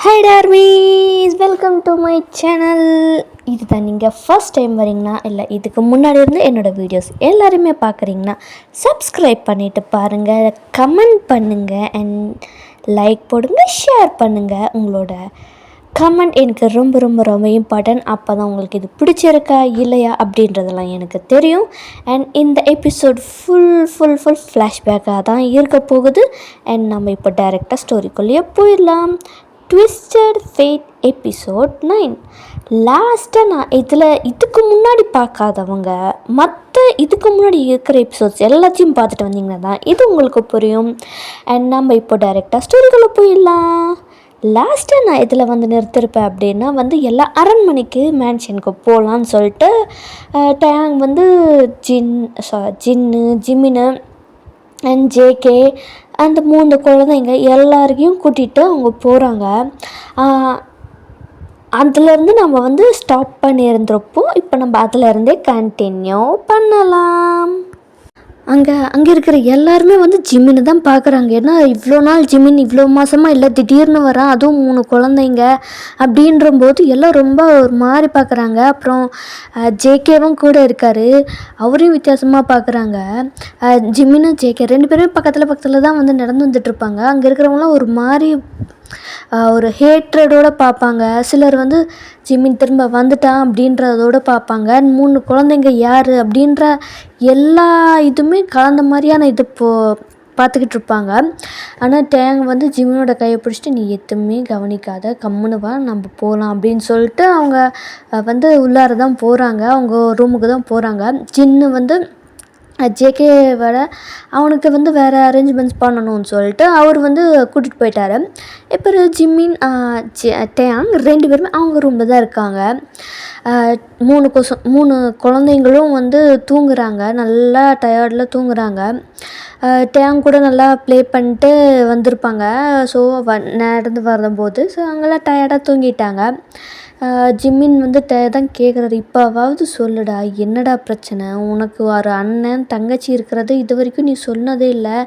Hi டார்மீஸ், welcome to my channel. இதுதான் நீங்கள் ஃபர்ஸ்ட் டைம் வரீங்கன்னா இல்லை இதுக்கு முன்னாடி இருந்து என்னோடய வீடியோஸ் எல்லாருமே பார்க்குறீங்கன்னா சப்ஸ்கிரைப் பண்ணிவிட்டு பாருங்கள், கமெண்ட் பண்ணுங்கள் அண்ட் லைக் போடுங்க, ஷேர் பண்ணுங்கள். உங்களோட கமெண்ட் எனக்கு ரொம்ப ரொம்ப ரொம்ப இம்பார்ட்டன்ட். அப்போ தான் உங்களுக்கு இது பிடிச்சிருக்கா இல்லையா அப்படின்றதெல்லாம் எனக்கு தெரியும். அண்ட் இந்த எபிசோட் ஃபுல் ஃப்ளாஷ்பேக்காக தான் இருக்க போகுது. அண்ட் நம்ம இப்போ டைரெக்டாக ஸ்டோரிக்குள்ளேயே போயிடலாம். Twisted fate episode 9. லாஸ்ட்டாக நான் இதுக்கு முன்னாடி பார்க்காதவங்க இதுக்கு முன்னாடி இருக்கிற எபிசோட்ஸ் எல்லாத்தையும் பார்த்துட்டு வந்தீங்கன்னா தான் இது உங்களுக்கு புரியும். அண்ட் நம்ம இப்போ டைரெக்டாக ஸ்டோரிக்குள்ளே போயிடலாம். லாஸ்ட்டாக நான் இதில் நிறுத்திருப்பேன் அப்படின்னா எல்லா அரண்மனைக்கு மேன்ஷனுக்கு போகலான்னு சொல்லிட்டு டேங் ஜின்னு ஜிமினு அண்ட் ஜேகே அந்த 3 குழந்தைங்க எல்லாரையும் கூட்டிகிட்டு அவங்க போகிறாங்க. அதுலேருந்து நம்ம ஸ்டாப் பண்ணியிருந்துருப்போம். இப்போ நம்ம அதிலேருந்தே கண்டினியூ பண்ணலாம். அங்கே இருக்கிற எல்லாருமே ஜிம்மின்னு தான் பார்க்குறாங்க. ஏன்னா இவ்வளோ நாள் ஜிம்மின் இவ்வளோ மாதமாக இல்லை, திடீர்னு வரான், அதுவும் 3 குழந்தைங்க அப்படின்றம்போது எல்லாம் ரொம்ப ஒரு மாதிரி பார்க்குறாங்க. அப்புறம் ஜேகேவும் கூட இருக்கார், அவரையும் வித்தியாசமாக பார்க்குறாங்க. ஜிம்மினும் ஜேகே 2 பேருமே பக்கத்தில் தான் நடந்து வந்துட்டுருப்பாங்க. அங்கே இருக்கிறவங்களாம் ஒரு மாதிரி ஒரு ஹேட்ரடோடு பார்ப்பாங்க. சிலர் ஜிம்மின் திரும்ப வந்துட்டான் அப்படின்றதோடு பார்ப்பாங்க. 3 குழந்தைங்க யார் அப்படின்ற எல்லா இதுவுமே கலந்த மாதிரியான இது பார்த்துக்கிட்டு இருப்பாங்க. ஆனால் டேங் ஜிம்மினோட கையை பிடிச்சிட்டு, நீ எதுவுமே கவனிக்காத, கம்முன்னு வா, நம்ம போகலாம் அப்படின்னு சொல்லிட்டு அவங்க உள்ளார தான் போகிறாங்க. அவங்க ரூமுக்கு தான் போகிறாங்க. ஜின்னு ஜேகே வர அவனுக்கு வேறு அரேஞ்ச்மெண்ட்ஸ் பண்ணணும்னு சொல்லிட்டு அவர் கூட்டிகிட்டு போயிட்டார். இப்போ ஜிம்மின் டேங் 2 பேருமே அவங்க ரூமில் தான் இருக்காங்க. 3 குழந்தைங்களும் தூங்குறாங்க, நல்லா டயர்டில் தூங்குறாங்க. டேங் கூட நல்லா ப்ளே பண்ணிட்டு வந்திருப்பாங்க. ஸோ நடந்து வரும்போது அங்கெல்லாம் டயர்டாக தூங்கிட்டாங்க. ஜிம்மின் தான் கேட்குறாரு, இப்போவாவது சொல்லுடா, என்னடா பிரச்சனை, உனக்கு ஒரு அண்ணன் தங்கச்சி இருக்கிறது இது வரைக்கும் நீ சொன்னதே இல்லை,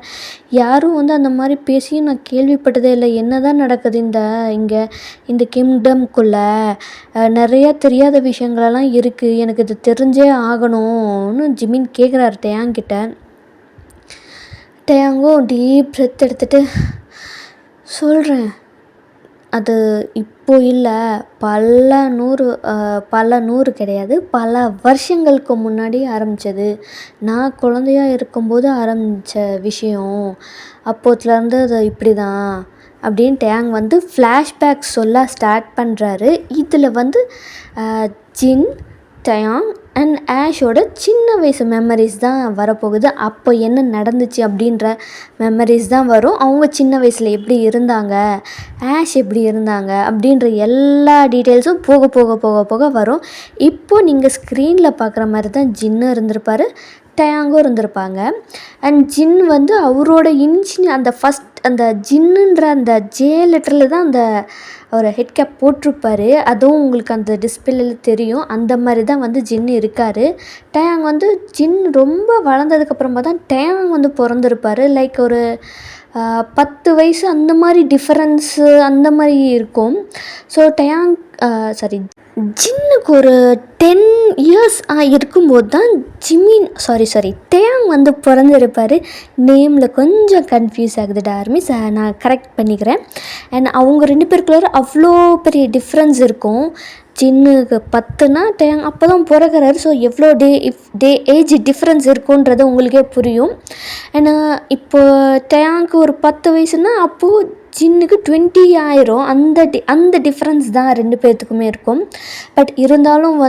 யாரும் அந்த மாதிரி பேசியும் நான் கேள்விப்பட்டதே இல்லை, என்ன தான் நடக்குது இங்கே இந்த கிங்டம்குள்ளே, நிறையா தெரியாத விஷயங்களெல்லாம் இருக்குது, எனக்கு இது தெரிஞ்சே ஆகணும்னு ஜிம்மின் கேட்குறாரு டேங்கிட்ட. டேங்கும் டீப் பிரெத் எடுத்துகிட்டு, சொல்கிறேன், அது இப்போ இல்லை, பல நூறு கிடையாது, பல வருஷங்களுக்கு முன்னாடி ஆரம்பித்தது, நான் குழந்தையாக இருக்கும்போது ஆரம்பித்த விஷயம், அப்போத்துலேருந்து அது இப்படி தான் அப்படின்னு டேங் ஃப்ளாஷ்பேக் சொல்ல ஸ்டார்ட் பண்ணுறாரு. இதில் ஜின், டயாங் அண்ட் ஆஷோட சின்ன வயசு மெமரிஸ் தான் வரப்போகுது. அப்போ என்ன நடந்துச்சு அப்படின்ற மெமரிஸ் தான் வரும். அவங்க சின்ன வயசில் எப்படி இருந்தாங்க, ஆஷ் எப்படி இருந்தாங்க அப்படின்ற எல்லா டீட்டெயில்ஸும் போக போக போக போக வரும். இப்போது நீங்கள் ஸ்க்ரீனில் பார்க்குற மாதிரி தான் ஜின்னு இருந்திருப்பார், டயாங்கும் இருந்திருப்பாங்க. அண்ட் ஜின் அவரோட அந்த ஜின்னுன்ற அந்த ஜே லெட்டரில் தான் அந்த ஒரு ஹெட் கேப் போட்டிருப்பார். அதுவும் உங்களுக்கு அந்த டிஸ்பிளேல தெரியும். அந்த மாதிரி தான் ஜின் இருக்கார். டயாங் ஜின் ரொம்ப வளர்ந்ததுக்கப்புறமா தான் டயாங் பிறந்திருப்பார். லைக் ஒரு 10 வயசு அந்த மாதிரி டிஃப்ரென்ஸு அந்த மாதிரி இருக்கும். ஸோ ஜின்னுக்கு ஒரு 10 இயர்ஸ் இருக்கும்போது தான் டேங் பிறந்திருப்பார். நேமில் கொஞ்சம் கன்ஃபியூஸ் ஆகுது டார்மிஸ், நான் கரெக்ட் பண்ணிக்கிறேன். அண்ட் அவங்க 2 பேருக்குள்ள அவ்வளோ பெரிய டிஃப்ரென்ஸ் இருக்கும். ஜின்னுக்கு 10னா டேங் அப்போ தான் பிறகுறாரு. ஸோ எவ்வளோ ஏஜ் டிஃப்ரென்ஸ் இருக்குன்றது உங்களுக்கே புரியும். ஏன்னா இப்போ டேங்க்கு ஒரு 10 வயசுன்னா அப்போது ஜின்னுக்கு 20 ஆயிரும். அந்த டிஃப்ரென்ஸ் தான் 2 பேர்த்துக்குமே இருக்கும். பட் இருந்தாலும்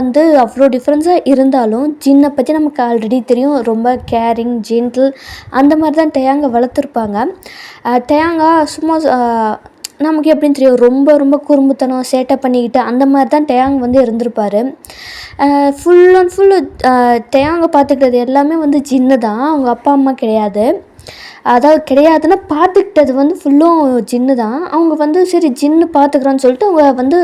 அவ்வளோ டிஃப்ரென்ஸாக இருந்தாலும் ஜின்னை பற்றி நமக்கு ஆல்ரெடி தெரியும், ரொம்ப கேரிங், ஜென்டில் அந்த மாதிரி தான் டேங்கை வளர்த்துருப்பாங்க. டேங்கா சும்மா நமக்கு எப்படின்னு தெரியும், ரொம்ப ரொம்ப குறும்புத்தனம் சேட்டை பண்ணிக்கிட்டு அந்த மாதிரி தான் டேங் இருந்திருப்பார். ஃபுல் அண்ட் ஃபுல்லு டேங்கை பார்த்துக்கிட்டது எல்லாமே ஜின்னு தான், அவங்க அப்பா அம்மா கிடையாது. அதாவது கிடையாதுன்னா பார்த்துக்கிட்டது ஃபுல்லும் ஜின்னு தான். அவங்க சரி ஜின்னு பார்த்துக்குறான்னு சொல்லிட்டு அவங்க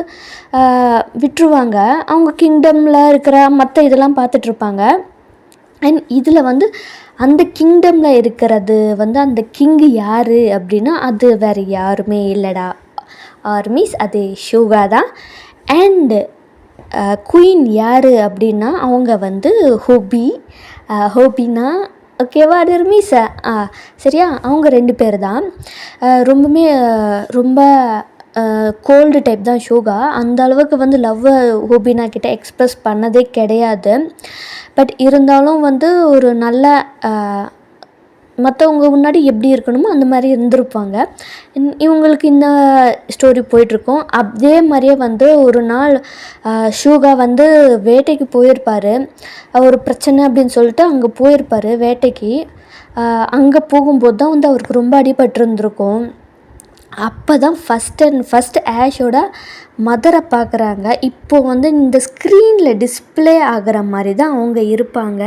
விட்டுருவாங்க. அவங்க கிங்டமில் இருக்கிற மற்ற இதெல்லாம் பார்த்துட்ருப்பாங்க. அண்ட் இதில் அந்த கிங்டமில் இருக்கிறது அந்த கிங்கு யார் அப்படின்னா அது வேறு யாருமே இல்லைடா, ஆர் மீன்ஸ் அது ஷூகா தான். அண்டு குயின் யார் அப்படின்னா அவங்க வந்து ஹோபி. ஹோபின்னா ஓகேவா, அது ஒரு மீஸ் சரியா, அவங்க 2 பேர் தான். ரொம்ப கோல்டு டைப் தான் ஷூகா. அந்த அளவுக்கு வந்து லவ்வை ஹோபினா கிட்ட எக்ஸ்ப்ரெஸ் பண்ணதே கிடையாது. பட் இருந்தாலும் வந்து ஒரு நல்ல மற்றவங்க முன்னாடி எப்படி இருக்கணுமோ அந்த மாதிரி இருந்திருப்பாங்க. இவங்களுக்கு இந்த ஸ்டோரி போயிட்டுருக்கோம். அதே மாதிரியே வந்து ஒரு நாள் ஷூகா வந்து வேட்டைக்கு போயிருப்பார். ஒரு பிரச்சனை அப்படின்னு சொல்லிட்டு அங்கே போயிருப்பார் வேட்டைக்கு. அங்கே போகும்போது தான் வந்து அவருக்கு ரொம்ப அடிபட்டிருந்துருக்கும். அப்போ தான் ஃபஸ்ட் ஆஷோட மதரை பார்க்குறாங்க. இப்போது வந்து இந்த ஸ்க்ரீனில் டிஸ்பிளே ஆகிற மாதிரி தான் அவங்க இருப்பாங்க.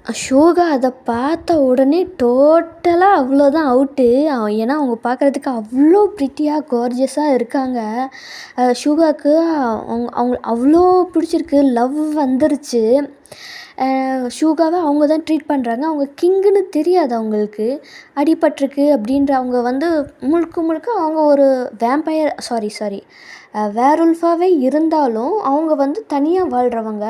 ஷூகா அதை பார்த்த உடனே டோட்டலாக அவ்வளோதான் அவுட்டு. ஏன்னா அவங்க பார்க்குறதுக்கு அவ்வளோ ப்ரிட்டியாக கார்ஜியஸாக இருக்காங்க. ஷூகாவுக்கு அவங்க அவ்வளோ பிடிச்சிருக்கு, லவ் வந்துருச்சு. ஷூகாவை அவங்க தான் ட்ரீட் பண்ணுறாங்க. அவங்க கிங்குன்னு தெரியாது அவங்களுக்கு. அடிபட்டிருக்கு அப்படின்ற அவங்க வந்து முழுக்க அவங்க ஒரு வேம்பயர் சாரி வேர்வுல்ஃபாகவே இருந்தாலும் அவங்க வந்து தனியாக வாழ்கிறவங்க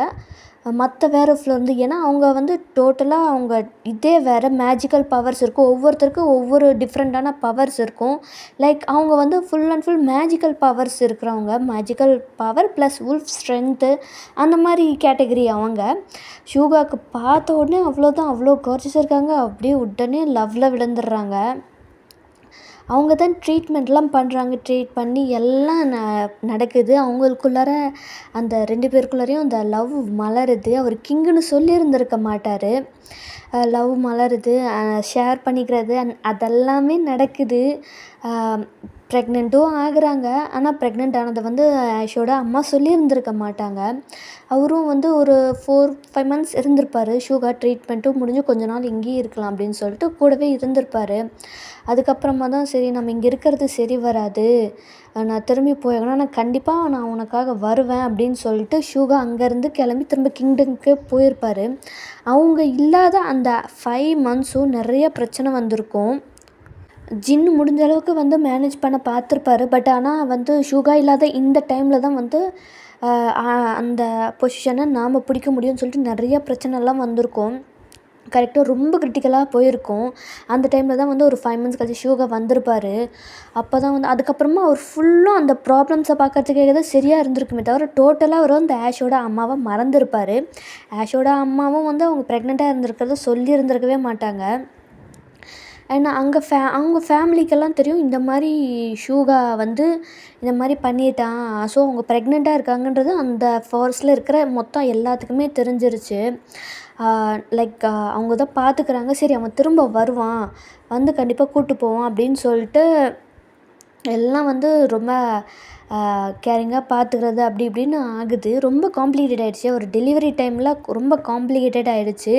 மற்ற வேர்வுல்ஃபில் இருந்து. ஏன்னா அவங்க வந்து டோட்டலாக அவங்க இதே வேறு மேஜிக்கல் பவர்ஸ் இருக்கும். ஒவ்வொருத்தருக்கும் ஒவ்வொரு டிஃப்ரெண்ட்டான பவர்ஸ் இருக்கும். லைக் அவங்க வந்து full and full magical powers இருக்கிறவங்க. Magical power plus wolf strength அந்த மாதிரி கேட்டகரி அவங்க. ஷூகாவுக்கு பார்த்த உடனே அவ்வளோதான், அவ்வளோ கார்ஜியஸாக இருக்காங்க. அப்படியே உடனே லவ்வில் விழுந்துடுறாங்க. அவங்க தான் ட்ரீட்மெண்ட்லாம் பண்ணுறாங்க. ட்ரீட் பண்ணி எல்லாம் நடக்குது. அவங்களுக்குள்ளார அந்த 2 பேருக்குள்ளாரையும் அந்த லவ் மலருது. அவர் கிங்குன்னு சொல்லியிருந்திருக்க மாட்டார். லவ் மலருது, ஷேர் பண்ணிக்கிறது அதெல்லாமே நடக்குது. ப்ரெக்னெண்ட்டும் ஆகுறாங்க. ஆனால் ப்ரெக்னென்ட் ஆனதை வந்து ஆஷோட அம்மா சொல்லியிருந்திருக்க மாட்டாங்க. அவரும் வந்து ஒரு 4-5 மந்த்ஸ் இருந்திருப்பார். ஷூகா ட்ரீட்மெண்ட்டும் முடிஞ்சு கொஞ்ச நாள் இங்கேயே இருக்கலாம் அப்படின்னு சொல்லிட்டு கூடவே இருந்திருப்பார். அதுக்கப்புறமா தான் சரி நம்ம இங்கே இருக்கிறது சரி வராது, நான் திரும்பி போயாகணும், நான் கண்டிப்பாக நான் உனக்காக வருவேன் அப்படின்னு சொல்லிட்டு ஷூகா அங்கேருந்து கிளம்பி திரும்ப கிங்டம்க்கு போயிருப்பார். அவங்க இல்லாத அந்த 5 மந்த்ஸும் நிறைய பிரச்சனை வந்திருக்கும். ஜின்னு முடிஞ்ச அளவுக்கு வந்து மேனேஜ் பண்ண பார்த்துருப்பாரு. பட் ஆனால் வந்து ஷூகா இல்லாத இந்த டைமில் தான் வந்து அந்த பொசிஷனை நாம் பிடிக்க முடியும்னு சொல்லிட்டு நிறைய பிரச்சனைலாம் வந்திருக்கும். கரெக்டாக ரொம்ப கிரிட்டிக்கலாக போயிருக்கும். அந்த டைமில் தான் வந்து ஒரு 5 மந்த்ஸ் கழிச்சு ஷூகா வந்திருப்பார். அப்போ தான் வந்து அதுக்கப்புறமா அவர் ஃபுல்லும் அந்த ப்ராப்ளம்ஸை பார்க்கறதுக்காக தான் சரியாக இருந்திருக்குமே தவிர டோட்டலாக அவர் வந்து ஆஷோட அம்மாவை மறந்துருப்பார். ஆஷோட அம்மாவும் வந்து அவங்க ப்ரெக்னெண்ட்டாக இருந்திருக்கிறத சொல்லியிருந்திருக்கவே மாட்டாங்க. ஏன்னா அவங்க ஃபேமிலிக்கெல்லாம் தெரியும் இந்த மாதிரி ஷூகா வந்து இந்த மாதிரி பண்ணிட்டான். ஸோ அவங்க ப்ரெக்னெண்ட்டாக இருக்காங்கன்றது அந்த ஃபாரஸ்ட்டில் இருக்கிற மொத்தம் எல்லாத்துக்குமே தெரிஞ்சிருச்சு. லைக் அவங்க தான் பார்த்துக்கிறாங்க. சரி அவன் திரும்ப வருவான், வந்து கண்டிப்பாக கூப்பிட்டு போவான் அப்படின்னு சொல்லிட்டு எல்லாம் வந்து ரொம்ப கேரிங்காக பார்த்துக்கிறது அப்படி இப்படின்னு ஆகுது. ரொம்ப காம்ப்ளிகேட்டட் ஆகிடுச்சு. ஒரு டெலிவரி டைமில் ரொம்ப காம்ப்ளிகேட்டட் ஆகிடுச்சு.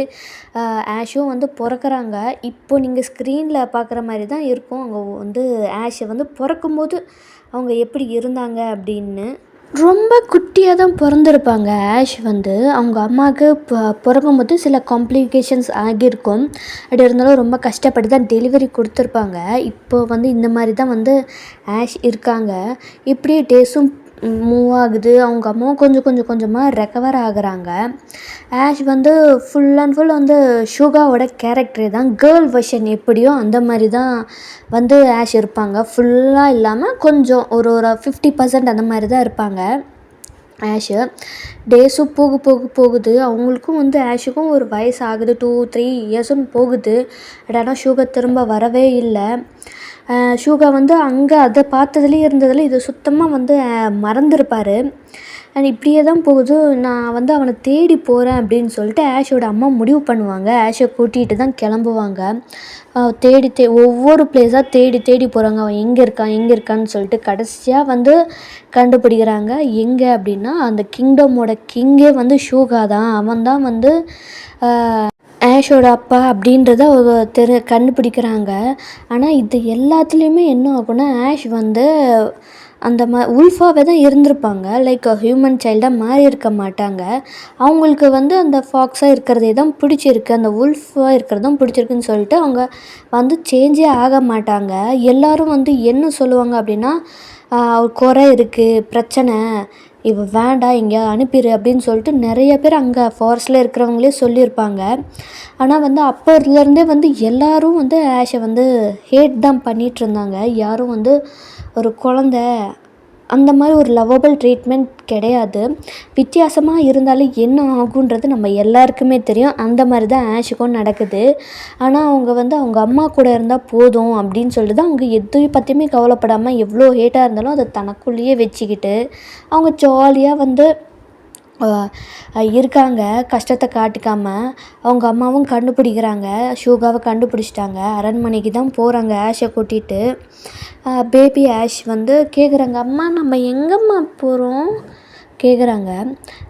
ஆஷும் வந்து பிறக்கறாங்க. இப்போது நீங்கள் ஸ்க்ரீனில் பார்க்குற மாதிரி தான் இருக்கும். அவங்க வந்து ஆஷை வந்து பிறக்கும்போது அவங்க எப்படி இருந்தாங்க அப்படின்னு. ரொம்ப குட்டியாக தான் பிறந்திருப்பாங்க. ஆஷ் வந்து அவங்க அம்மாவுக்கு பிறக்கும்போது சில காம்ப்ளிகேஷன்ஸ் ஆகியிருக்கும். அப்படி இருந்தாலும் ரொம்ப கஷ்டப்பட்டு தான் டெலிவரி கொடுத்துருப்பாங்க. இப்போ வந்து இந்த மாதிரி தான் வந்து ஆஷ் இருக்காங்க. இப்படியே டேஸும் மூவ் ஆகுது. அவங்க அம்மாவும் கொஞ்சமாக ரெக்கவர் ஆகுறாங்க. ஆஷ் வந்து ஃபுல் அண்ட் ஃபுல் வந்து ஷூகாவோட கேரக்டரே தான். கேர்ள் வெர்ஷன் எப்படியோ அந்த மாதிரி தான் வந்து ஆஷ் இருப்பாங்க. ஃபுல்லாக இல்லாமல் கொஞ்சம் ஒரு 50% அந்த மாதிரி தான் இருப்பாங்க ஆஷு. டேஸும் போகுது. அவங்களுக்கும் வந்து ஆஷுக்கும் ஒரு வயசு ஆகுது. 2-3 இயர்ஸும் போகுது. ஆனால் ஷூகா திரும்ப வரவே இல்லை. ஷூகா வந்து அங்கே அதை பார்த்ததுலேயே இருந்ததில் இது சுத்தமாக வந்து மறந்துருப்பார். அண்ட் இப்படியே தான் போகுது. நான் வந்து அவனை தேடி போகிறேன் அப்படின்னு சொல்லிட்டு ஆஷோட அம்மா முடிவு பண்ணுவாங்க. ஆஷை கூட்டிகிட்டு தான் கிளம்புவாங்க. ஒவ்வொரு பிளேஸாக தேடி போகிறாங்க. அவன் எங்கே இருக்கான்னு சொல்லிட்டு கடைசியாக வந்து கண்டுபிடிக்கிறாங்க. எங்கே அப்படின்னா அந்த கிங்டமோட கிங்கே வந்து ஷூகா தான். அவன் தான் வந்து ஆஷோட அப்பா அப்படின்றத கண்டுபிடிக்கிறாங்க. ஆனால் இது எல்லாத்துலேயுமே என்ன ஆகும்னா ஆஷ் வந்து அந்த உல்ஃபாகவே தான் இருந்திருப்பாங்க. லைக் ஹியூமன் சைல்டாக மாறி இருக்க மாட்டாங்க. அவங்களுக்கு வந்து அந்த ஃபாக்ஸாக இருக்கிறதே தான் பிடிச்சிருக்கு, அந்த உல்ஃபாக இருக்கிறது தான் பிடிச்சிருக்குன்னு சொல்லிட்டு அவங்க வந்து சேஞ்சே ஆக மாட்டாங்க. எல்லோரும் வந்து என்ன சொல்லுவாங்க அப்படின்னா ஒரு குறை இருக்குது, பிரச்சனை, இவ வேண்டாம் எங்கேயா அனுப்பிடு அப்படின்னு சொல்லிட்டு நிறைய பேர் அங்கே ஃபாரஸ்ட்டில் இருக்கிறவங்களே சொல்லியிருப்பாங்க. ஆனால் வந்து அப்போதுலேருந்தே வந்து எல்லாரும் வந்து ஆஷை வந்து ஹேட் தான் பண்ணிகிட்ருந்தாங்க. யாரும் வந்து ஒரு குழந்த அந்த மாதிரி ஒரு லவ்வபிள் ட்ரீட்மெண்ட் கிடையாது. வித்தியாசமாக இருந்தாலும் என்ன ஆகுன்றது நம்ம எல்லாருக்குமே தெரியும். அந்த மாதிரி தான் ஆஷுக்கும் நடக்குது. ஆனால் அவங்க வந்து அவங்க அம்மா கூட இருந்தால் போதும் அப்படின்னு சொல்லிட்டு தான் அவங்க எதையும் பற்றியுமே கவலைப்படாமல் எவ்வளோ ஹேட்டாக இருந்தாலும் அதை தனக்குள்ளேயே வச்சுக்கிட்டு அவங்க ஜாலியாக வந்து இருக்காங்க. கஷ்டத்தை காட்டிக்காம அவங்க அம்மாவும் கண்டுபிடிக்கிறாங்க. ஷூகாவை கண்டுபிடிச்சிட்டாங்க. அரண்மனைக்கு தான் போகிறாங்க ஆஷை கூட்டிகிட்டு. பேபி ஆஷ் வந்து கேட்குறாங்க, அம்மா நம்ம எங்கம்மா போகிறோம் கேட்குறாங்க.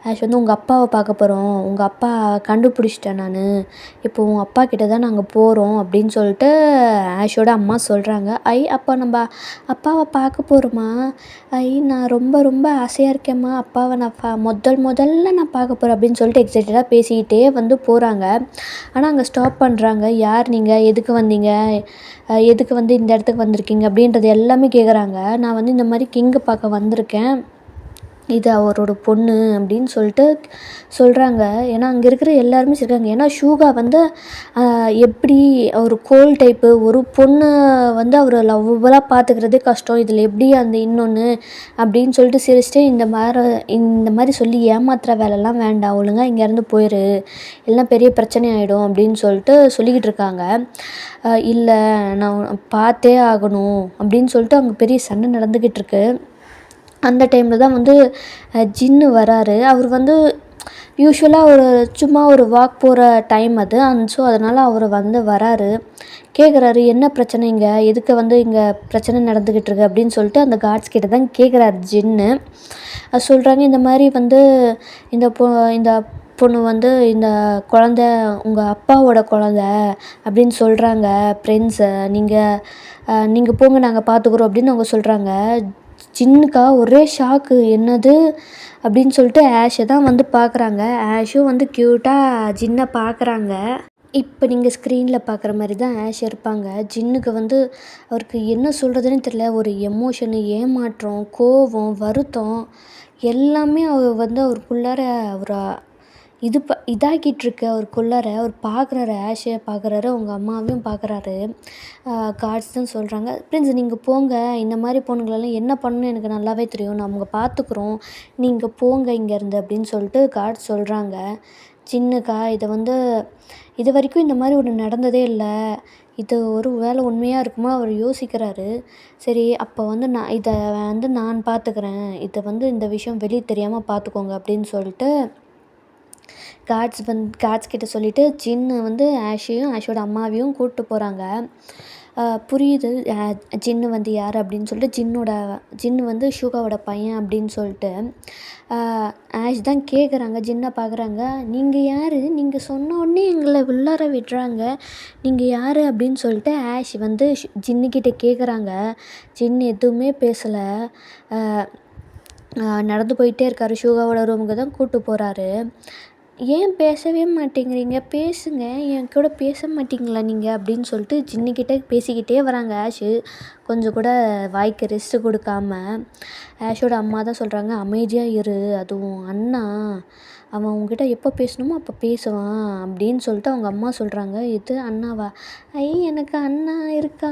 ஆஷ் வந்து உங்கள் அப்பாவை பார்க்க போகிறோம், உங்கள் அப்பா கண்டுபிடிச்சிட்டேன் நான், இப்போ உங்கள் அப்பா கிட்ட தான் நாங்கள் போகிறோம் அப்படின்னு சொல்லிட்டு ஆஷோட அம்மா சொல்கிறாங்க. அப்போ நம்ம அப்பாவை பார்க்க போகிறோமா, நான் ரொம்ப ரொம்ப ஆசையாக இருக்கேம்மா, அப்பாவை நான் முதல்ல நான் பார்க்க போகிறேன் அப்படின்னு சொல்லிட்டு எக்ஸைட்டடாக பேசிக்கிட்டே வந்து போகிறாங்க. ஆனால் அங்கே ஸ்டாப் பண்ணுறாங்க. யார் நீங்கள், எதுக்கு வந்தீங்க, எதுக்கு வந்து இந்த இடத்துக்கு வந்திருக்கீங்க அப்படின்றது எல்லாமே கேட்குறாங்க. நான் வந்து இந்த மாதிரி கிங்கை பார்க்க வந்திருக்கேன், இது அவரோட பொண்ணு அப்படின்னு சொல்லிட்டு சொல்கிறாங்க. ஏன்னா அங்கே இருக்கிற எல்லாருமே சொல்கிறாங்க. ஏன்னா ஷூகா வந்து எப்படி ஒரு கோல் டைப்பு, ஒரு பொண்ணு வந்து அவர் லவ்வபுளாக பார்த்துக்கிறதே கஷ்டம், இதில் எப்படி அந்த இன்னொன்று அப்படின்னு சொல்லிட்டு சிரிச்சிட்டு இந்த மாதிரி சொல்லி ஏமாத்துகிற வேலைலாம் வேண்டாம், ஒழுங்காக இங்கேருந்து போயிரு, எல்லாம் பெரிய பிரச்சனை ஆகிடும் அப்படின்னு சொல்லிட்டு சொல்லிக்கிட்டு இருக்காங்க. இல்லை நான் பார்த்தே ஆகணும் அப்படின்னு சொல்லிட்டு அங்கே பெரிய சண்டை நடந்துக்கிட்டு இருக்கு. அந்த டைமில் தான் வந்து ஜின்னு வராரு. அவர் வந்து யூஸ்வலாக ஒரு சும்மா ஒரு வாக் போகிற டைம் அது. ஸோ அதனால் அவர் வந்து வராரு. கேட்குறாரு, என்ன பிரச்சனை இங்கே, எதுக்கு வந்து இங்கே பிரச்சனை நடந்துக்கிட்டு இருக்கு அப்படின்னு சொல்லிட்டு அந்த கார்ட்ஸ் கிட்ட தான் கேட்குறாரு ஜின்னு. சொல்கிறாங்க, இந்த மாதிரி வந்து இந்த பொண்ணு வந்து இந்த குழந்த உங்கள் அப்பாவோட குழந்த அப்படின்னு சொல்கிறாங்க பிரின்ஸை, நீங்கள் போங்க நாங்கள் பார்த்துக்குறோம் அப்படின்னு அவங்க சொல்கிறாங்க. ஜின்னுக்கா ஒரே ஷாக்கு, என்னது அப்படின்னு சொல்லிட்டு ஆஷை தான் வந்து பார்க்குறாங்க. ஆஷும் வந்து க்யூட்டாக ஜின்னை பார்க்குறாங்க. இப்போ நீங்கள் ஸ்க்ரீனில் பார்க்குற மாதிரி தான் ஆஷ் இருப்பாங்க. ஜின்னுக்கு வந்து அவருக்கு என்ன சொல்கிறதுன்னு தெரியல. ஒரு எமோஷனு, ஏமாற்றம், கோபம், வருத்தம் எல்லாமே அவர் வந்து அவருக்குள்ளார அவர் இதாக்கிட்டுருக்கு. அவருக்குள்ளார அவர் பார்க்குறாரு, ஆஷை பார்க்குறாரு, அவங்க அம்மாவையும் பார்க்குறாரு. கார்ட்ஸ் தான் சொல்கிறாங்க, பிரின்ஸ் நீங்கள் போங்க, இந்த மாதிரி பொண்ணுங்களெல்லாம் என்ன பண்ணணும்னு எனக்கு நல்லாவே தெரியும், நம்ம பார்த்துக்குறோம், நீங்கள் போங்க இங்கேருந்து அப்படின்னு சொல்லிட்டு கார்ட்ஸ் சொல்கிறாங்க. சின்னக்கா இது வரைக்கும் இந்த மாதிரி ஒன்று நடந்ததே இல்லை, இது ஒரு வேளை உண்மையாக இருக்குமோ அவர் யோசிக்கிறாரு. சரி அப்போ வந்து நான் பார்த்துக்கிறேன், இந்த விஷயம் வெளியே தெரியாமல் பார்த்துக்கோங்க அப்படின்னு சொல்லிட்டு கார்ட்ஸ் கிட்ட சொல்லிவிட்டு ஜின்னு வந்து ஆஷையும் ஆஷோட அம்மாவையும் கூப்பிட்டு போகிறாங்க. புரியுது ஜின்னு வந்து யார் அப்படின்னு சொல்லிட்டு ஜின்னு வந்து ஷூகாவோட பையன் அப்படின்னு சொல்லிட்டு ஆஷ் தான் கேட்குறாங்க. ஜின்னை பார்க்குறாங்க. நீங்கள் யார், நீங்கள் சொன்ன உடனே எங்களை உள்ளார விடுறாங்க, நீங்கள் யார் அப்படின்னு சொல்லிட்டு ஆஷ் வந்து ஜின்னுக்கிட்ட கேட்குறாங்க. ஜின் எதுவுமே பேசலை, நடந்து போயிட்டே இருக்காரு. ஷூகாவோட ரூமுக்கு தான் கூப்பிட்டு போகிறாரு. ஏன் பேசவே மாட்டேங்கிறீங்க, பேசுங்க, என் கூட பேச மாட்டீங்களா நீங்கள் அப்படின்னு சொல்லிட்டு ஜின்னுக்கிட்ட பேசிக்கிட்டே வராங்க ஆஷு. கொஞ்சம் கூட வாய்க்கு ரெஸ்ட்டு கொடுக்காம. ஆஷோட அம்மா தான் சொல்கிறாங்க, அமைதியாக இரு, அதுவும் அண்ணா, அவன் உங்ககிட்ட எப்போ பேசணுமோ அப்போ பேசுவான் அப்படின்னு சொல்லிட்டு அவங்க அம்மா சொல்கிறாங்க. இது அண்ணாவா, எனக்கு அண்ணா இருக்கா,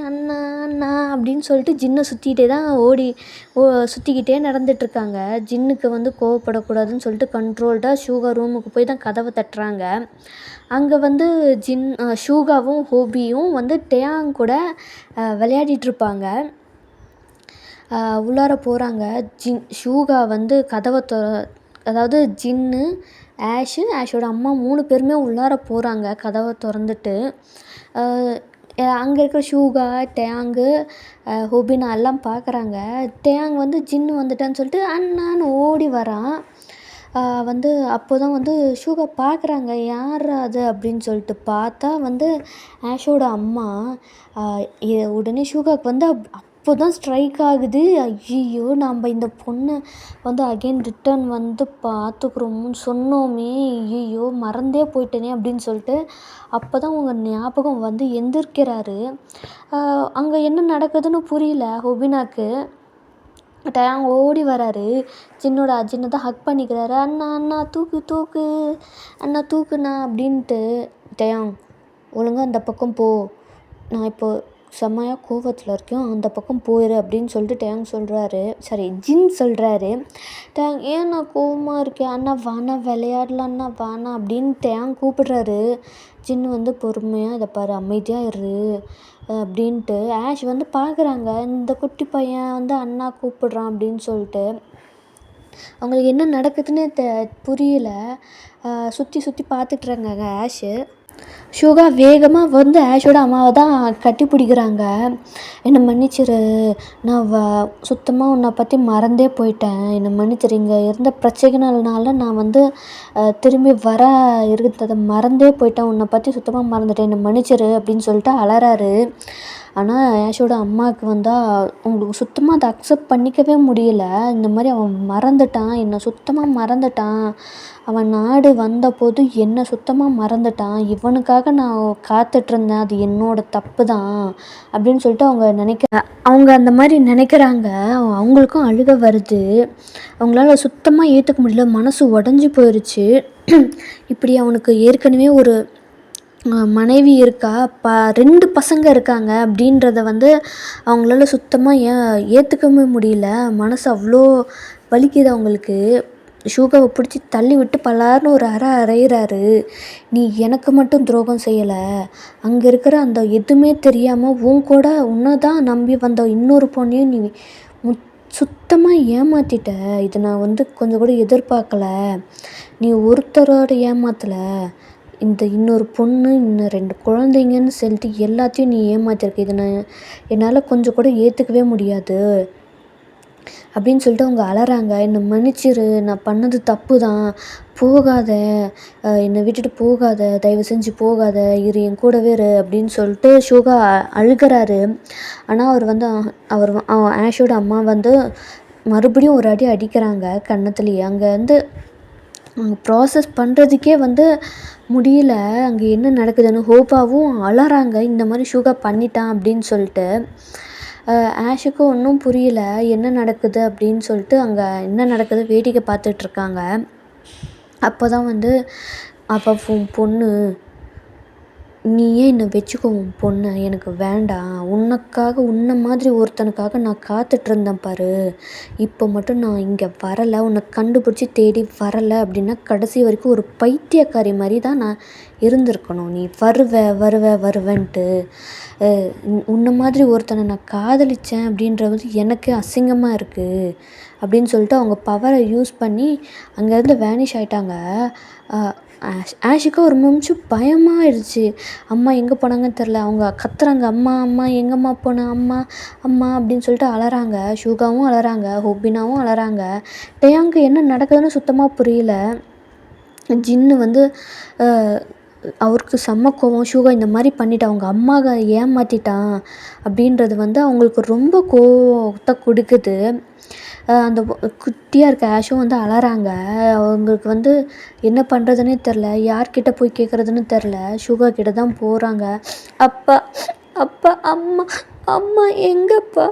அண்ணா அண்ணா அப்படின்னு சொல்லிட்டு ஜின்னை சுற்றிக்கிட்டே தான் சுற்றிக்கிட்டே நடந்துகிட்ருக்காங்க. ஜின்னுக்கு வந்து கோவப்படக்கூடாதுன்னு சொல்லிட்டு கண்ட்ரோல்டாக ஷூகா ரூமுக்கு போய் தான் கதவை தட்டுறாங்க. அங்கே வந்து ஷூகாவும் ஹோபியும் வந்து டேயாங் கூட விளையாடிட்டுருப்பாங்க. உள்ளார போகிறாங்க. ஷூகா வந்து அதாவது ஜின்னு, ஆஷோட அம்மா 3 பேருமே உள்ளார போகிறாங்க கதவை திறந்துட்டு. அங்கே இருக்கிற ஷூகா, டேயாங்கு, ஹோபினா எல்லாம் பார்க்குறாங்க. டேயாங் வந்து ஜின்னு வந்துட்டான்னு சொல்லிட்டு அண்ணான்னு ஓடி வரான். அப்போ தான் வந்து ஷூகா பார்க்குறாங்க, யார் அது அப்படின்னு சொல்லிட்டு பார்த்தா வந்து ஆஷோட அம்மா. உடனே ஷூகாவுக்கு வந்து அப்போ தான் ஸ்ட்ரைக் ஆகுது, ஐயோ நம்ம இந்த பொண்ணை வந்து அகெயின் ரிட்டர்ன் வந்து பார்த்துக்குறோம்னு சொன்னோமே, ஐயோ மறந்தே போயிட்டேனே அப்படின்னு சொல்லிட்டு அப்போ தான் உங்கள் ஞாபகம் வந்து எந்திரிக்கிறாரு. அங்கே என்ன நடக்குதுன்னு புரியல ஹொபினாக்கு. டயாங் ஓடி வராரு. ஜின்னை தான் ஹக் பண்ணிக்கிறாரு. அண்ணா அண்ணா தூக்கு தூக்கு, அண்ணா தூக்குண்ணா அப்படின்ட்டு. டயாங் ஒழுங்கா அந்த பக்கம் போ, நான் இப்போ செம்மையாக கோவத்தில் இருக்கேன், அந்த பக்கம் போயிரு அப்படின்னு சொல்லிட்டு டயாங் சொல்கிறாரு. சாரி, ஜின் சொல்கிறாரு. டயாங் ஏன் நான் கோவமாக இருக்கேன், அண்ணா வாண்ணா விளையாடலாம், அண்ணா வாண்ணா அப்படின்னு டயாங் கூப்பிடுறாரு. ஜின் வந்து பொறுமையாக இதை பாரு, அமைதியாக இரு அப்படின்ட்டு. ஆஷ் வந்து பார்க்குறாங்க, இந்த குட்டி பையன் வந்து அண்ணா கூப்பிடுறான் அப்படின்னு சொல்லிட்டு. அவங்களுக்கு என்ன நடக்குதுன்னு புரியல. சுற்றி சுற்றி பார்த்துட்றாங்க ஆஷு. ஷூகா வேகமாக வந்து ஆஷோட அம்மாவை தான் கட்டி பிடிக்கிறாங்க. என்னை மன்னிச்சிரு, நான் சுத்தமாக உன்னை பற்றி மறந்தே போயிட்டேன், என்னை மன்னிச்சிரு, இங்கே இருந்த பிரச்சனைகள்னால நான் வந்து திரும்பி வர இருக்கிறத மறந்தே போயிட்டேன், உன்னை பற்றி சுத்தமாக மறந்துட்டேன், என்னை மன்னிச்சிரு அப்படின்னு சொல்லிட்டு அலறாரு. ஆனால் ஆஷோட அம்மாவுக்கு வந்தால் உங்களுக்கு சுத்தமாக அதை அக்செப்ட் பண்ணிக்கவே முடியல. இந்த மாதிரி அவன் மறந்துட்டான், என்னை சுத்தமாக மறந்துட்டான், அவன் நாடு வந்தபோது என்னை சுத்தமாக மறந்துட்டான், இவனுக்காக நான் காத்துட்ருந்தேன், அது என்னோட தப்பு தான் அப்படின்னு சொல்லிட்டு அவங்க அந்த மாதிரி நினைக்கிறாங்க. அவங்களுக்கும் அழுக வருது. அவங்களால சுத்தமாக ஏற்றுக்க முடியல, மனசு உடஞ்சி போயிடுச்சு. இப்படி அவனுக்கு ஏற்கனவே ஒரு மனைவி இருக்கா, 2 பசங்க இருக்காங்க அப்படின்றத வந்து அவங்களால சுத்தமாக ஏற்றுக்கவே முடியல. மனசு அவ்வளோ வலிக்குது அவங்களுக்கு. ஷூகாவை பிடிச்சி தள்ளி விட்டு பலார்னு ஒரு அறையிறாரு. நீ எனக்கு மட்டும் துரோகம் செய்யலை, அங்கே இருக்கிற அந்த எதுவுமே தெரியாமல் கூட உன்னை தான் நம்பி வந்த இன்னொரு பொண்ணையும் நீ சுத்தமாக ஏமாற்றிட்ட, இதை நான் வந்து கொஞ்சம் கூட எதிர்பார்க்கல, நீ ஒருத்தரோட ஏமாத்தலை, இந்த இன்னொரு பொண்ணு, இன்னும் 2 குழந்தைங்கன்னு சொல்லிட்டு எல்லாத்தையும் நீ ஏமாற்றிருக்க, இதை என்னால் கொஞ்சம் கூட ஏற்றுக்கவே முடியாது அப்படின்னு சொல்லிட்டு அவங்க அலறாங்க. என்னை மன்னிச்சிரு, நான் பண்ணது தப்பு தான், போகாத, என்னை விட்டுட்டு போகாத, தயவு செஞ்சு போகாத, இரு என் கூடவே இரு அப்படின்னு சொல்லிட்டு ஷூகா அழுகிறாரு. ஆனால் அவர் வந்து ஆஷோட அம்மா வந்து மறுபடியும் ஒரு அடி அடிக்கிறாங்க கன்னத்துலேயே. அங்கே வந்து ப்ராசஸ் பண்ணுறதுக்கே வந்து முடியல, அங்கே என்ன நடக்குதுன்னு. ஹோப்பாவும் அலறாங்க, இந்த மாதிரி ஷூகா பண்ணிட்டான் அப்படின்னு சொல்லிட்டு. ஆஷுக்கும் ஒன்றும் புரியல என்ன நடக்குது அப்படின்னு சொல்லிட்டு. அங்கே என்ன நடக்குது வேடிக்கை பார்த்துட்ருக்காங்க. அப்போ தான் வந்து அப்போ பொண்ணு, நீ ஏன் என்னை வச்சுக்கோ, உன் பொண்ணை எனக்கு வேண்டாம், உன்னை மாதிரி ஒருத்தனுக்காக நான் காத்துட்ருந்தேன் பாரு, இப்போ மட்டும் நான் இங்கே வரலை, உன்னை கண்டுபிடிச்சி தேடி வரலை அப்படின்னா கடைசி வரைக்கும் ஒரு பைத்தியக்காரி மாதிரி தான் நான் இருந்திருக்கணும், நீ வருவேன்ட்டு. உன்னை மாதிரி ஒருத்தனை நான் காதலித்தேன் அப்படின்றது எனக்கு அசிங்கமாக இருக்குது அப்படின்னு சொல்லிட்டு அவங்க பவரை யூஸ் பண்ணி அங்கேருந்து வேனிஷ் ஆகிட்டாங்க. ஆஷுக்கு ஒரு நிமிஷம் பயமாகிடுச்சு. அம்மா எங்கே போனாங்கன்னு தெரில. அவங்க கத்துறாங்க, அம்மா அம்மா எங்கம்மா போன, அம்மா அம்மா அப்படின்னு சொல்லிட்டு அலறாங்க. ஷூகாவும் அலறாங்க, ஹொபினாவும் அலறாங்க. டயாங்க்கு என்ன நடக்குதுன்னு சுத்தமாக புரியல. ஜின்னு வந்து அவருக்கு செம்ம கோவம். ஷூகா இந்த மாதிரி பண்ணிட்டான், அவங்க அம்மாவை ஏமாற்றிட்டான் அப்படின்றது வந்து அவங்களுக்கு ரொம்ப கோவத்தை கொடுக்குது. அந்த குட்டியாக இருக்க ஆஷும் வந்து அலறாங்க. அவங்களுக்கு வந்து என்ன பண்ணுறதுனே தெரில, யார்கிட்ட போய் கேட்குறதுன்னு தெரில. ஷூகா கிட்ட தான் போகிறாங்க. அப்பா அப்பா அம்மா அம்மா எங்கப்பா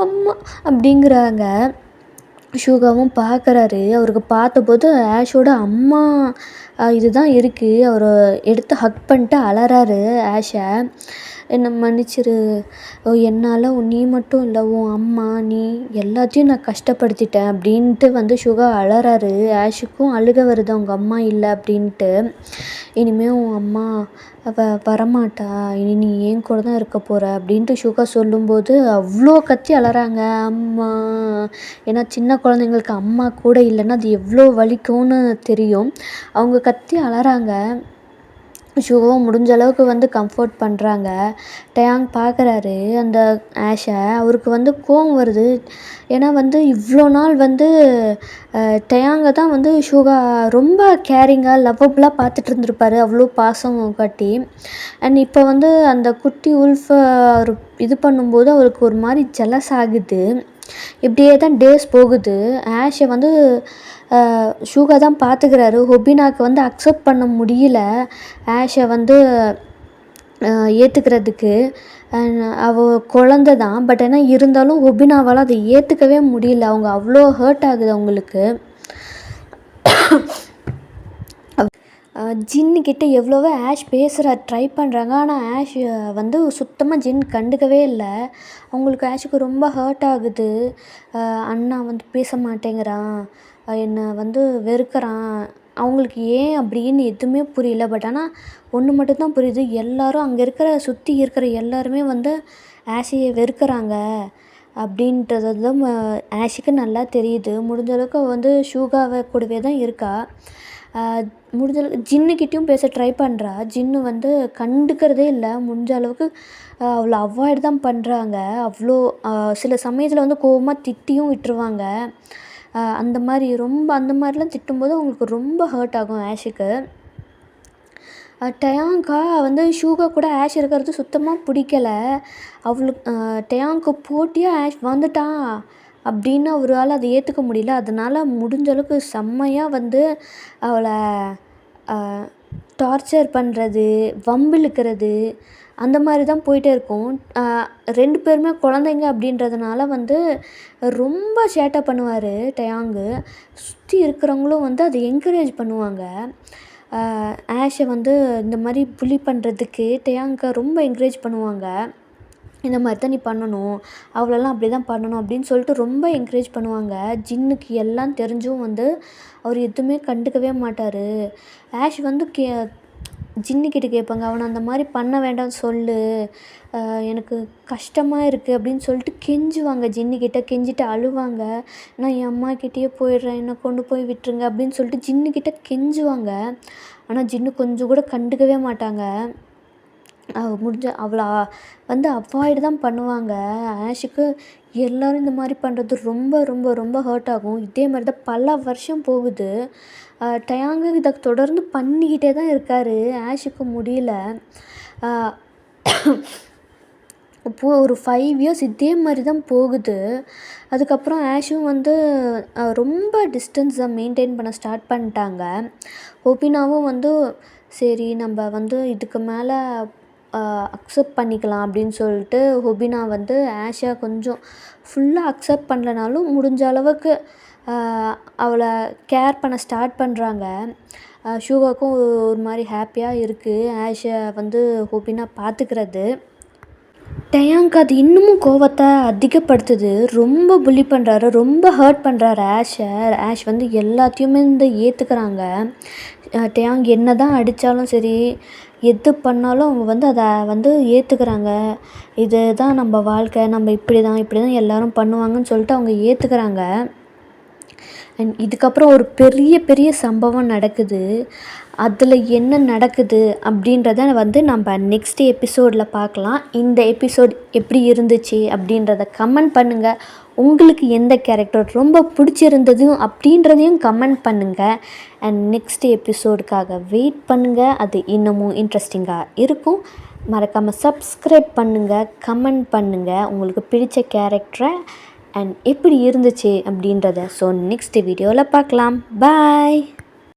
அம்மா அப்படிங்கிறாங்க. ஷூகாவும் பார்க்குறாரு. அவருக்கு பார்த்தபோது ஆஷோட அம்மா இதுதான் இருக்குது. அவர் எடுத்து ஹக் பண்ணிட்டு அலறாரு ஆஷை. என்னை மன்னிச்சிரு, என்னால் நீ மட்டும் இல்லை, உன் அம்மா, நீ எல்லாத்தையும் நான் கஷ்டப்படுத்திட்டேன் அப்படின்ட்டு வந்து ஷூகா அலறாரு. ஆஷுக்கும் அழுக வருது அவங்க அம்மா இல்லை அப்படின்ட்டு. இனிமேல் உன் அம்மா வரமாட்டா, இனி நீ ஏன் கூட தான் இருக்க போகிற அப்படின்ட்டு ஷூகா சொல்லும்போது அவ்வளோ கத்தி அலறாங்க அம்மா. ஏன்னா சின்ன குழந்தைங்களுக்கு அம்மா கூட இல்லைன்னா அது எவ்வளோ வலிக்கும்னு தெரியும். அவங்க கத்தி அலறாங்க. ஷூவும் முடிஞ்ச அளவுக்கு வந்து கம்ஃபர்ட் பண்ணுறாங்க. டயாங் பார்க்குறாரு அந்த ஆஷை. அவருக்கு வந்து கோவம் வருது. ஏன்னா வந்து இவ்வளோ நாள் வந்து டயாங்கை தான் வந்து ஷூகா ரொம்ப கேரிங்காக லவ்வபுளாக பார்த்துட்டு இருந்திருப்பாரு, அவ்வளோ பாசம் காட்டி. அண்ட் இப்போ வந்து அந்த குட்டி உல்ஃபை அவர் இது பண்ணும்போது அவருக்கு ஒரு மாதிரி ஜெலஸ் ஆகுது. இப்படியே தான் டேஸ் போகுது. ஆஷை வந்து ஷூகா தான் பார்த்துக்கிறாரு. ஹொபினாக்கு வந்து அக்செப்ட் பண்ண முடியல ஆஷை வந்து ஏற்றுக்கிறதுக்கு. அவள் குழந்த தான். பட் ஆனால் இருந்தாலும் ஒபினாவால் அதை ஏற்றுக்கவே முடியல. அவங்க அவ்வளோ ஹர்ட் ஆகுது அவங்களுக்கு. ஜின்னுக்கிட்ட எவ்வளவோ ஆஷ் ட்ரை பண்ணுறாங்க. ஆனால் ஆஷ் வந்து சுத்தமாக ஜின் கண்டுக்கவே இல்லை. அவங்களுக்கு ஆஷுக்கு ரொம்ப ஹர்ட் ஆகுது. அண்ணா வந்து பேச மாட்டேங்கிறான், என்னை வந்து வெறுக்கிறான். அவங்களுக்கு ஏன் அப்படின்னு எதுவுமே புரியல. பட் ஆனால் ஒன்று மட்டும்தான் புரியுது, எல்லோரும் அங்கே சுற்றி இருக்கிற எல்லாருமே வந்து ஆஷையை வெறுக்கிறாங்க அப்படின்றது தான் ஆஷுக்கு நல்லா தெரியுது. முடிஞ்ச அளவுக்கு வந்து ஷூகாவை கூடவே தான் இருக்கா. முடிஞ்ச அளவுக்கு ஜின்னுக்கிட்டேயும் பேச ட்ரை பண்ணுறா. ஜின்னு வந்து கண்டுக்கிறதே இல்லை. முடிஞ்ச அளவுக்கு அவளை அவாய்ட் தான் பண்ணுறாங்க. அவ்வளோ சில சமயத்தில் வந்து கோவமாக திட்டியும் விட்டுருவாங்க. அந்த மாதிரிலாம் திட்டும்போது அவங்களுக்கு ரொம்ப ஹர்ட் ஆகும் ஆஷுக்கு. டயாங்கா வந்து ஷூகா கூட ஆஷ் இருக்கிறது சுத்தமாக பிடிக்கல. அவளுக்கு டயாங்க்கு போட்டியாக ஆஷ் வந்துட்டான் அப்படின்னு அவரால் அதை ஏற்றுக்க முடியல. அதனால் முடிஞ்ச அளவுக்கு செம்மையாக வந்து அவளை டார்ச்சர் பண்ணுறது, வம்பிழுக்கிறது அந்த மாதிரி தான் போயிட்டே இருக்கும். 2 பேருமே குழந்தைங்க அப்படின்றதுனால வந்து ரொம்ப சேட்டை பண்ணுவார் டயாங்கு. சுற்றி இருக்கிறவங்களும் வந்து அதை என்கரேஜ் பண்ணுவாங்க. ஆஷை வந்து இந்த மாதிரி புல்லி பண்ணுறதுக்கு டயாங்கை ரொம்ப என்கரேஜ் பண்ணுவாங்க. இந்த மாதிரி தான் நீ பண்ணணும், அவளெல்லாம் அப்படி தான் பண்ணணும் அப்படின்னு சொல்லிட்டு ரொம்ப என்கரேஜ் பண்ணுவாங்க. ஜின்னுக்கு எல்லாம் தெரிஞ்சும் வந்து அவர் எதுவுமே கண்டுக்கவே மாட்டார். ஆஷ் வந்து ஜின்னுக்கிட்ட கேட்பாங்க, அவனை அந்த மாதிரி பண்ண வேண்டாம்னு சொல்லு, எனக்கு கஷ்டமாக இருக்குது அப்படின்னு சொல்லிட்டு கெஞ்சுவாங்க. ஜின்னுக்கிட்ட கெஞ்சிட்டு அழுவாங்க. நான் என் அம்மாக்கிட்டேயே போயிடுறேன், என்னை கொண்டு போய் விட்டுருங்க அப்படின்னு சொல்லிட்டு ஜின்னுக்கிட்ட கெஞ்சுவாங்க. ஆனால் ஜின்னு கொஞ்சம் கூட கண்டுக்கவே மாட்டாங்க. அவளை வந்து அவாய்டு தான் பண்ணுவாங்க. ஆஷுக்கு எல்லோரும் இந்த மாதிரி பண்ணுறது ரொம்ப ரொம்ப ரொம்ப ஹர்ட் ஆகும். இதே மாதிரி தான் பல வருஷம் போகுது. டயாங்கு இதை தொடர்ந்து பண்ணிக்கிட்டே தான் இருக்கார். ஆஷுக்கு முடியல. இப்போது ஒரு 5 இயர்ஸ் இதே மாதிரி தான் போகுது. அதுக்கப்புறம் ஆஷும் வந்து ரொம்ப டிஸ்டன்ஸை மெயின்டைன் பண்ண ஸ்டார்ட் பண்ணிட்டாங்க. ஒபினாவும் வந்து சரி நம்ம வந்து இதுக்கு மேலே அக்செப்ட் பண்ணிக்கலாம் அப்படின்னு சொல்லிட்டு ஒபினா வந்து ஆஷை கொஞ்சம் ஃபுல்லாக அக்செப்ட் பண்ணலனாலும் முடிஞ்ச அளவுக்கு அவளை கேர் பண்ண ஸ்டார்ட் பண்ணுறாங்க. ஷூகாவுக்கும் ஒரு மாதிரி ஹாப்பியாக இருக்குது ஆஷை வந்து ஒபினா பார்த்துக்கிறது. டயாங்க்கு அது இன்னமும் கோவத்தை அதிகப்படுத்துது. ரொம்ப புல்லி பண்ணுறாரு, ரொம்ப ஹர்ட் பண்ணுறாரு ஆஷை. ஆஷ் வந்து எல்லாத்தையுமே வந்து ஏற்றுக்கிறாங்க. டயாங் என்ன தான் அடித்தாலும் சரி, எது பண்ணாலும் அவங்க வந்து அதை வந்து ஏற்றுக்கிறாங்க. இது தான் நம்ம வாழ்க்கை, நம்ம இப்படி தான் எல்லோரும் பண்ணுவாங்கன்னு சொல்லிட்டு அவங்க ஏற்றுக்கிறாங்க. அண்ட் இதுக்கப்புறம் ஒரு பெரிய பெரிய சம்பவம் நடக்குது. அதில் என்ன நடக்குது அப்படின்றத வந்து நம்ம நெக்ஸ்ட் எபிசோடில் பார்க்கலாம். இந்த எபிசோட் எப்படி இருந்துச்சு அப்படின்றத கமெண்ட் பண்ணுங்கள். உங்களுக்கு எந்த கேரக்டர் ரொம்ப பிடிச்சிருந்தது அப்படின்றதையும் கமெண்ட் பண்ணுங்கள். அண்ட் நெக்ஸ்ட் எபிசோடுக்காக வெயிட் பண்ணுங்கள். அது இன்னமும் இன்ட்ரெஸ்டிங்காக இருக்கும். மறக்காமல் சப்ஸ்கிரைப் பண்ணுங்கள், கமெண்ட் பண்ணுங்கள் உங்களுக்கு பிடிச்ச கேரக்டரை அண்ட் எப்படி இருந்துச்சு அப்படின்றத. ஸோ நெக்ஸ்ட் வீடியோவில் பார்க்கலாம். பாய்.